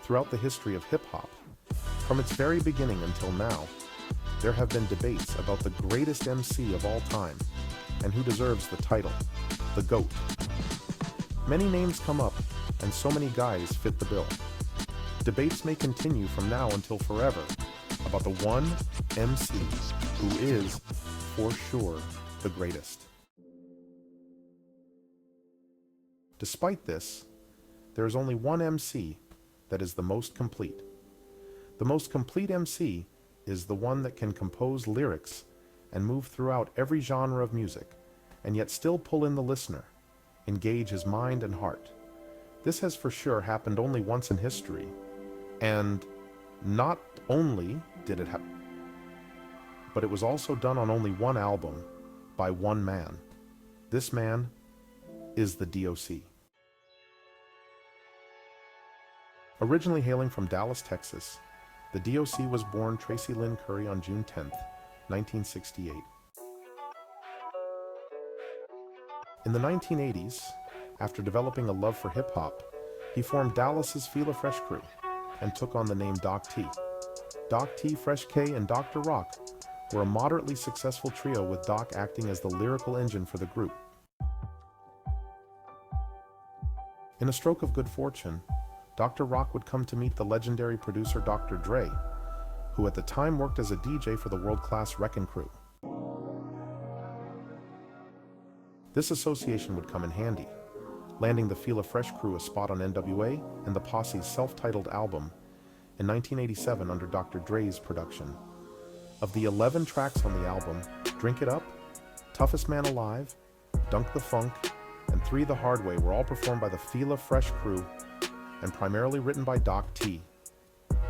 Throughout the history of hip-hop, from its very beginning until now, there have been debates about the greatest MC of all time and who deserves the title, the GOAT. Many names come up, and so many guys fit the bill. Debates may continue from now until forever about the one MC who is, for sure, the greatest. Despite this, there is only one MC that is the most complete. The most complete MC is the one that can compose lyrics and move throughout every genre of music, and yet still pull in the listener, engage his mind and heart. This has for sure happened only once in history, and not only did it happen, but it was also done on only one album by one man. This man is the D.O.C. Originally hailing from Dallas, Texas, the D.O.C. was born Tracy Lynn Curry on June 10, 1968. In the 1980s, after developing a love for hip-hop, he formed Dallas's Feel Fresh crew and took on the name D.O.C. D.O.C., Fresh K, and Dr. Rock were a moderately successful trio, with Doc acting as the lyrical engine for the group. In a stroke of good fortune, Dr. Rock would come to meet the legendary producer Dr. Dre, who at the time worked as a DJ for the world-class Wreckin' Crew. This association would come in handy, landing the Feel Fresh crew a spot on NWA and the Posse's self-titled album in 1987 under Dr. Dre's production. Of the 11 tracks on the album, Drink It Up, Toughest Man Alive, Dunk the Funk, and 3 the Hard Way were all performed by the Feel Fresh crew and primarily written by D.O.C.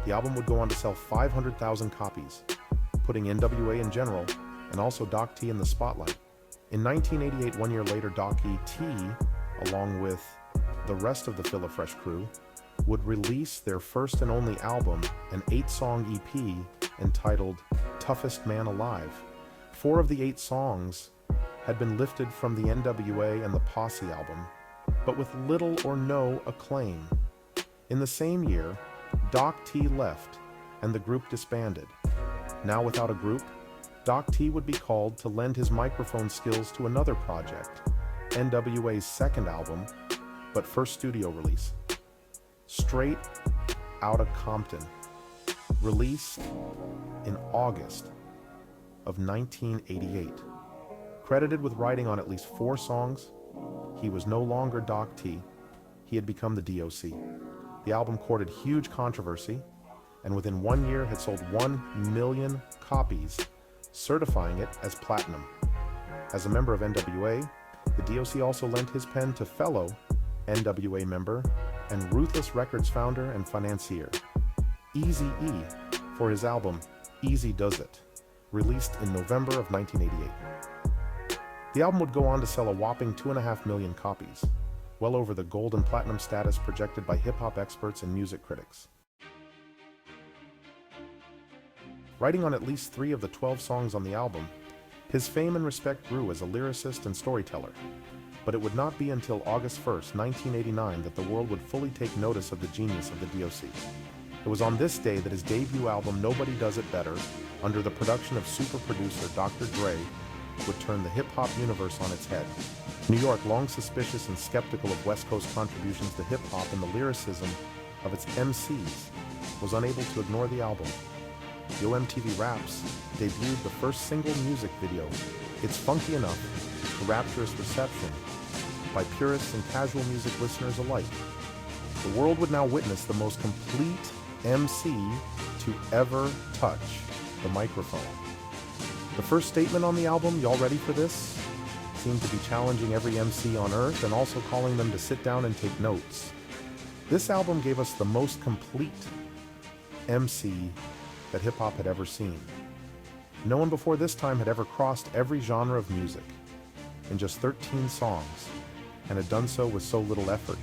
The album would go on to sell 500,000 copies, putting NWA in general and also D.O.C. in the spotlight. In 1988, 1 year later, D.O.C., along with the rest of the Feel Fresh crew, would release their first and only album, an 8-song EP entitled Toughest Man Alive. 4 of the 8 songs had been lifted from the NWA and the Posse album, but with little or no acclaim. In the same year, D.O.C. left and the group disbanded. Now without a group, D.O.C. would be called to lend his microphone skills to another project, NWA's second album, but first studio release, Straight Outta Compton, released in August of 1988. Credited with writing on at least 4 songs, he was no longer D.O.C., he had become the D.O.C. The album courted huge controversy, and within 1 year had sold 1 million copies, certifying it as platinum. As a member of NWA, the D.O.C. also lent his pen to fellow NWA member and Ruthless Records founder and financier, Eazy-E, for his album Easy Does It, released in November of 1988. The album would go on to sell a whopping 2.5 million copies, well over the gold and platinum status projected by hip-hop experts and music critics. Writing on at least 3 of the 12 songs on the album, his fame and respect grew as a lyricist and storyteller, but it would not be until August 1st, 1989 that the world would fully take notice of the genius of the D.O.C. It was on this day that his debut album Nobody Does It Better, under the production of super producer Dr. Dre, would turn the hip-hop universe on its head. New York, long suspicious and skeptical of West Coast contributions to hip-hop and the lyricism of its MCs, was unable to ignore the album. Yo MTV Raps debuted the first single music video, It's Funky Enough, to rapturous reception by purists and casual music listeners alike. The world would now witness the most complete MC to ever touch the microphone. The first statement on the album, y'all ready for this? Seemed to be challenging every MC on earth and also calling them to sit down and take notes. This album gave us the most complete MC that hip-hop had ever seen. No one before this time had ever crossed every genre of music in just 13 songs, and had done so with so little effort.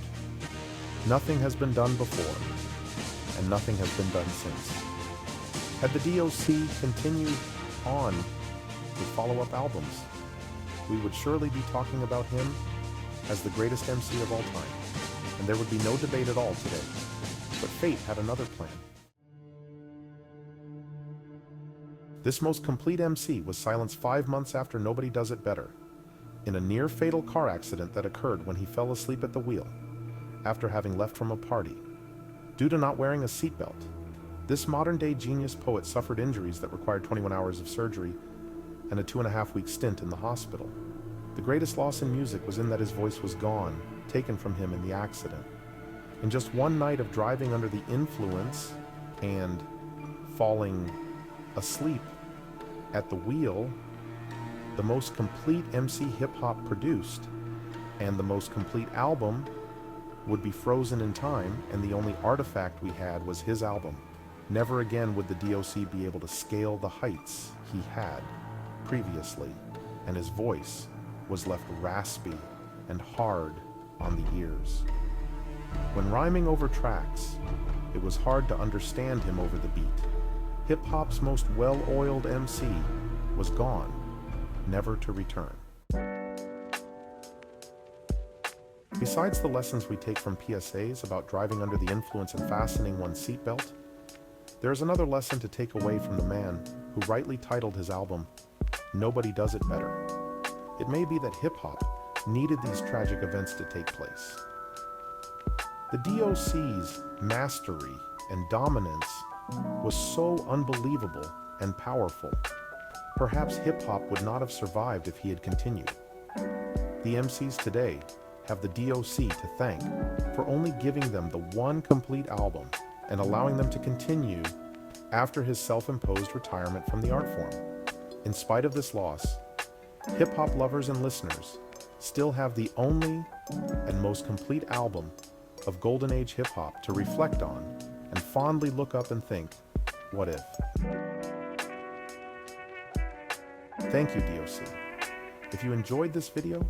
Nothing has been done before, and nothing has been done since. Had the D.O.C. continued on with follow-up albums, we would surely be talking about him as the greatest MC of all time, and there would be no debate at all today. But fate had another plan. This most complete MC was silenced 5 months after Nobody Does It Better, in a near-fatal car accident that occurred when he fell asleep at the wheel after having left from a party. Due to not wearing a seatbelt, this modern-day genius poet suffered injuries that required 21 hours of surgery and a 2.5-week stint in the hospital. The greatest loss in music was in that his voice was gone, taken from him in the accident. In just one night of driving under the influence and falling asleep at the wheel, the most complete MC hip-hop produced and the most complete album would be frozen in time, and the only artifact we had was his album. Never again would the D.O.C. be able to scale the heights he had previously, and his voice was left raspy and hard on the ears. When rhyming over tracks, it was hard to understand him over the beat. Hip-hop's most well-oiled MC was gone, never to return. Besides the lessons we take from PSAs about driving under the influence and fastening one's seatbelt, there is another lesson to take away from the man who rightly titled his album, Nobody Does It Better. It may be that hip-hop needed these tragic events to take place. The D.O.C.'s mastery and dominance was so unbelievable and powerful. Perhaps hip-hop would not have survived if he had continued. The MCs today have the D.O.C. to thank for only giving them the one complete album and allowing them to continue after his self-imposed retirement from the art form. In spite of this loss, hip-hop lovers and listeners still have the only and most complete album of Golden Age hip-hop to reflect on and fondly look up and think, what if? Thank you, D.O.C. If you enjoyed this video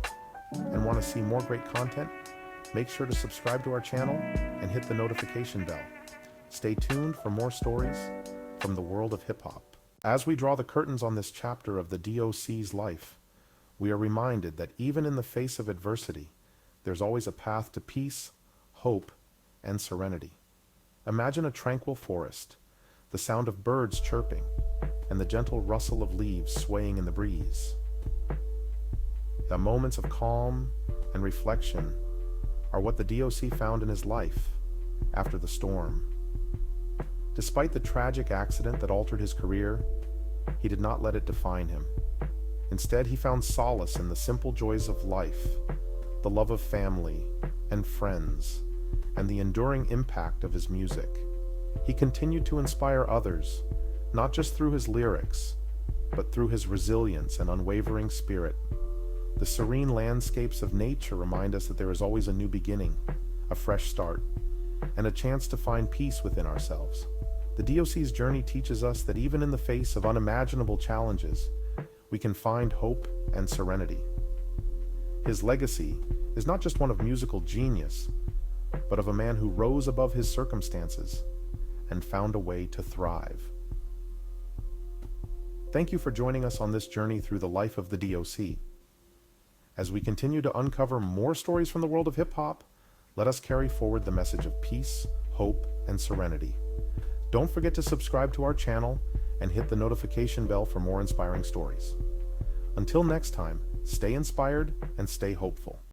and want to see more great content, make sure to subscribe to our channel and hit the notification bell. Stay tuned for more stories from the world of hip-hop. As we draw the curtains on this chapter of the D.O.C.'s life, we are reminded that even in the face of adversity, there's always a path to peace, hope, and serenity. Imagine a tranquil forest, the sound of birds chirping, and the gentle rustle of leaves swaying in the breeze. The moments of calm and reflection are what the D.O.C. found in his life after the storm. Despite the tragic accident that altered his career, he did not let it define him. Instead, he found solace in the simple joys of life, the love of family and friends, and the enduring impact of his music. He continued to inspire others, not just through his lyrics, but through his resilience and unwavering spirit. The serene landscapes of nature remind us that there is always a new beginning, a fresh start, and a chance to find peace within ourselves. The D.O.C.'s journey teaches us that even in the face of unimaginable challenges, we can find hope and serenity. His legacy is not just one of musical genius, but of a man who rose above his circumstances and found a way to thrive. Thank you for joining us on this journey through the life of the D.O.C. As we continue to uncover more stories from the world of hip-hop, let us carry forward the message of peace, hope, and serenity. Don't forget to subscribe to our channel and hit the notification bell for more inspiring stories. Until next time, stay inspired and stay hopeful.